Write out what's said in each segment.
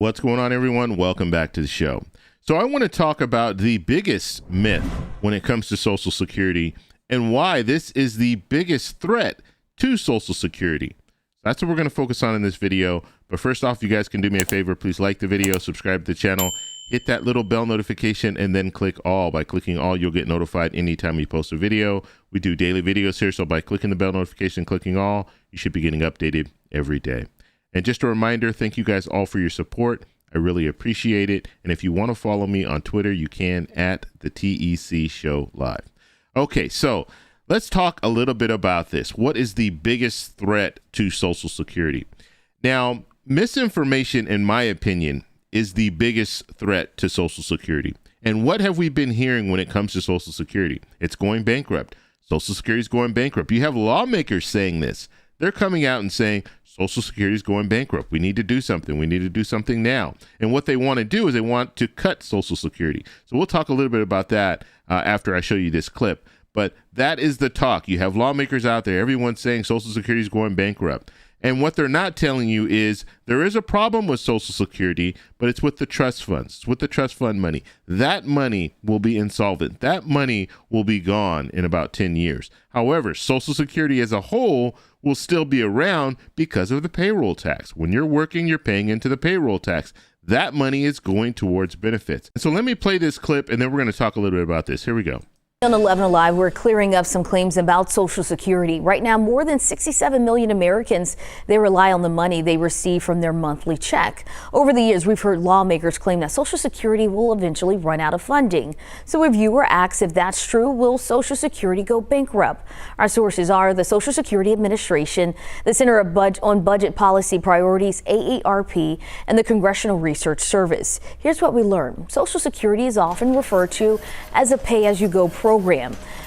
What's going on, everyone? Welcome back to the show. So I want to talk about the biggest myth when it comes to Social Security and why this is the biggest threat to Social Security. That's what we're going to focus on in this video. But first off, you guys can do me a favor. Please like the video, subscribe to the channel, hit that little bell notification, and then click all. By clicking all, you'll get notified anytime we post a video. We do daily videos here, so by clicking the bell notification, clicking all, you should be getting updated every day. And just a reminder, thank you guys all for your support. I really appreciate it. And if you want to follow me on Twitter, you can at the TEC Show Live. Okay, so let's talk a little bit about this. What is the biggest threat to Social Security? Now, misinformation, in my opinion, is the biggest threat to Social Security. And what have we been hearing when it comes to Social Security? It's going bankrupt. Social Security is going bankrupt. You have lawmakers saying this. They're coming out and saying Social Security is going bankrupt. We need to do something. We need to do something now. And what they want to do is they want to cut Social Security. So we'll talk a little bit about that after I show you this clip. But that is the talk. You have lawmakers out there. Everyone's saying Social Security is going bankrupt. And what they're not telling you is there is a problem with Social Security, but it's with the trust funds. It's with the trust fund money. That money will be insolvent. That money will be gone in about 10 years. However, Social Security as a whole will still be around because of the payroll tax. When you're working, you're paying into the payroll tax. That money is going towards benefits. So let me play this clip, and then we're going to talk a little bit about this. Here we go. On 11 Alive, we're clearing up some claims about Social Security. Right now, more than 67 million Americans, they rely on the money they receive from their monthly check. Over the years, we've heard lawmakers claim that Social Security will eventually run out of funding. So a viewer asks if that's true, will Social Security go bankrupt? Our sources are the Social Security Administration, the Center on Budget Policy Priorities, AARP, and the Congressional Research Service. Here's what we learned. Social Security is often referred to as a pay-as-you-go program.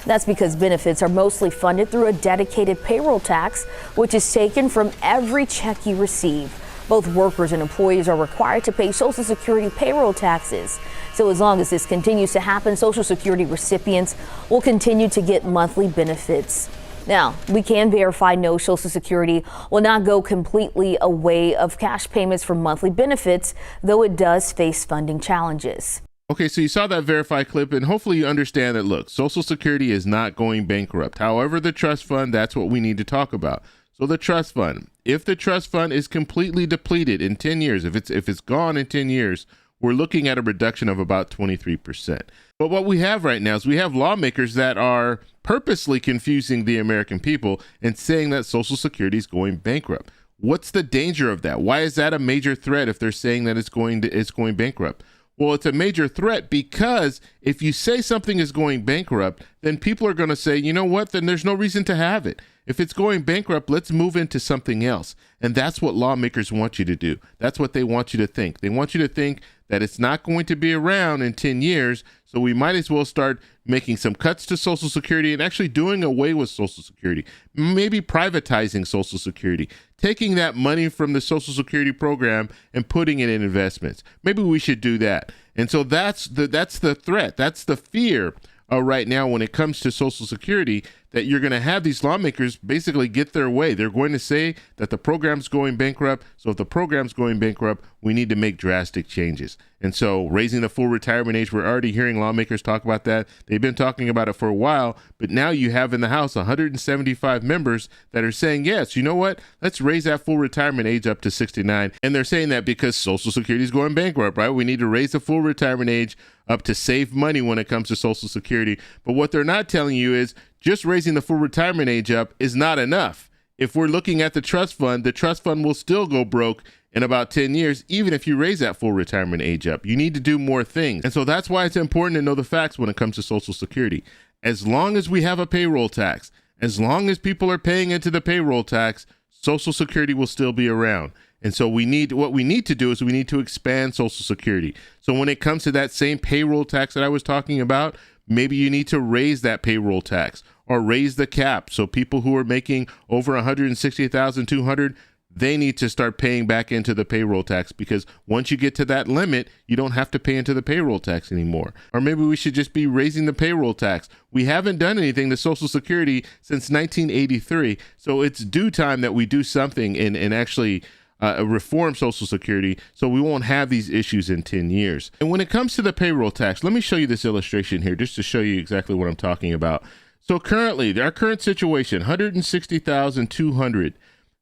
That's because benefits are mostly funded through a dedicated payroll tax, which is taken from every check you receive. Both workers and employees are required to pay Social Security payroll taxes. So as long as this continues to happen, Social Security recipients will continue to get monthly benefits. Now, we can verify no, Social Security will not go completely away of cash payments for monthly benefits, though it does face funding challenges. Okay, so you saw that verified clip, and hopefully you understand that, look, Social Security is not going bankrupt. However, the trust fund, that's what we need to talk about. So the trust fund, if the trust fund is completely depleted in 10 years, if it's gone in 10 years, we're looking at a reduction of about 23%. But what we have right now is we have lawmakers that are purposely confusing the American people and saying that Social Security is going bankrupt. What's the danger of that? Why is that a major threat if they're saying that it's going bankrupt? Well, it's a major threat because if you say something is going bankrupt, then people are going to say, you know what, then there's no reason to have it. If it's going bankrupt, let's move into something else. And that's what lawmakers want you to do. That's what they want you to think. They want you to think that it's not going to be around in 10 years. So we might as well start making some cuts to Social Security and actually doing away with Social Security, maybe privatizing Social Security, taking that money from the Social Security program and putting it in investments. Maybe we should do that. And so that's the threat. That's the fear right now when it comes to Social Security, that you're going to have these lawmakers basically get their way. They're going to say that the program's going bankrupt. So if the program's going bankrupt, we need to make drastic changes. And so raising the full retirement age, we're already hearing lawmakers talk about that. They've been talking about it for a while, but now you have in the House 175 members that are saying, yes, you know what? Let's raise that full retirement age up to 69. And they're saying that because Social Security is going bankrupt, right? We need to raise the full retirement age up to save money when it comes to Social Security. But what they're not telling you is just raising the full retirement age up is not enough. If we're looking at the trust fund will still go broke in about 10 years, even if you raise that full retirement age up. You need to do more things. And so that's why it's important to know the facts when it comes to Social Security. As long as we have a payroll tax, as long as people are paying into the payroll tax, Social Security will still be around. And so what we need to do is we need to expand Social Security. So when it comes to that same payroll tax that I was talking about, maybe you need to raise that payroll tax or raise the cap. So people who are making over $160,200, they need to start paying back into the payroll tax, because once you get to that limit, you don't have to pay into the payroll tax anymore. Or maybe we should just be raising the payroll tax. We haven't done anything to Social Security since 1983. So it's due time that we do something and actually reform Social Security so we won't have these issues in 10 years. And when it comes to the payroll tax, let me show you this illustration here just to show you exactly what I'm talking about. So currently, our current situation, $160,200.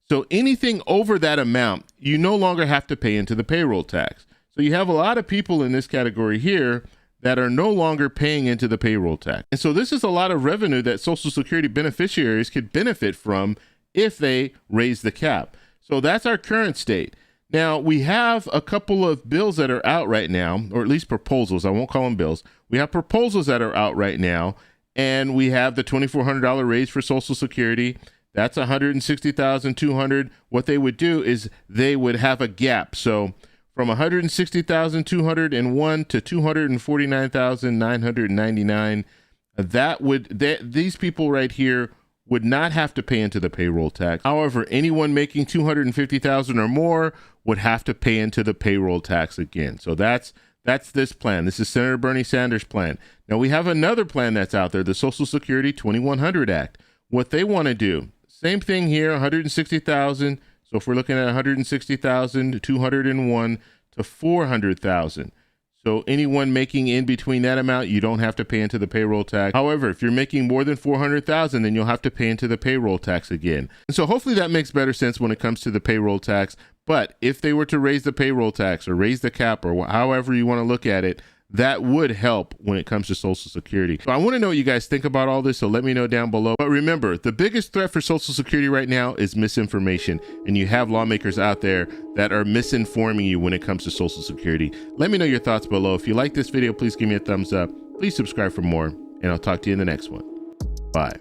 So anything over that amount, you no longer have to pay into the payroll tax. So you have a lot of people in this category here that are no longer paying into the payroll tax. And so this is a lot of revenue that Social Security beneficiaries could benefit from if they raise the cap. So that's our current state. Now, we have a couple of bills that are out right now, or at least proposals. I won't call them bills. We have proposals that are out right now, and we have the $2,400 raise for Social Security. That's $160,200. What they would do is they would have a gap. So from $160,201 to $249,999, these people right here would not have to pay into the payroll tax. However, anyone making $250,000 or more would have to pay into the payroll tax again. So that's this plan. This is Senator Bernie Sanders' plan. Now we have another plan that's out there, the Social Security 2100 Act. What they want to do, same thing here, $160,000. So if we're looking at $160,201 to $400,000. So anyone making in between that amount, you don't have to pay into the payroll tax. However, if you're making more than $400,000, then you'll have to pay into the payroll tax again. And so hopefully that makes better sense when it comes to the payroll tax. But if they were to raise the payroll tax or raise the cap or however you want to look at it, that would help when it comes to Social Security. So I want to know what you guys think about all this, so let me know down below. But remember, the biggest threat for Social Security right now is misinformation, and you have lawmakers out there that are misinforming you when it comes to Social Security. Let me know your thoughts below. If you like this video, please give me a thumbs up. Please subscribe for more, and I'll talk to you in the next one. Bye.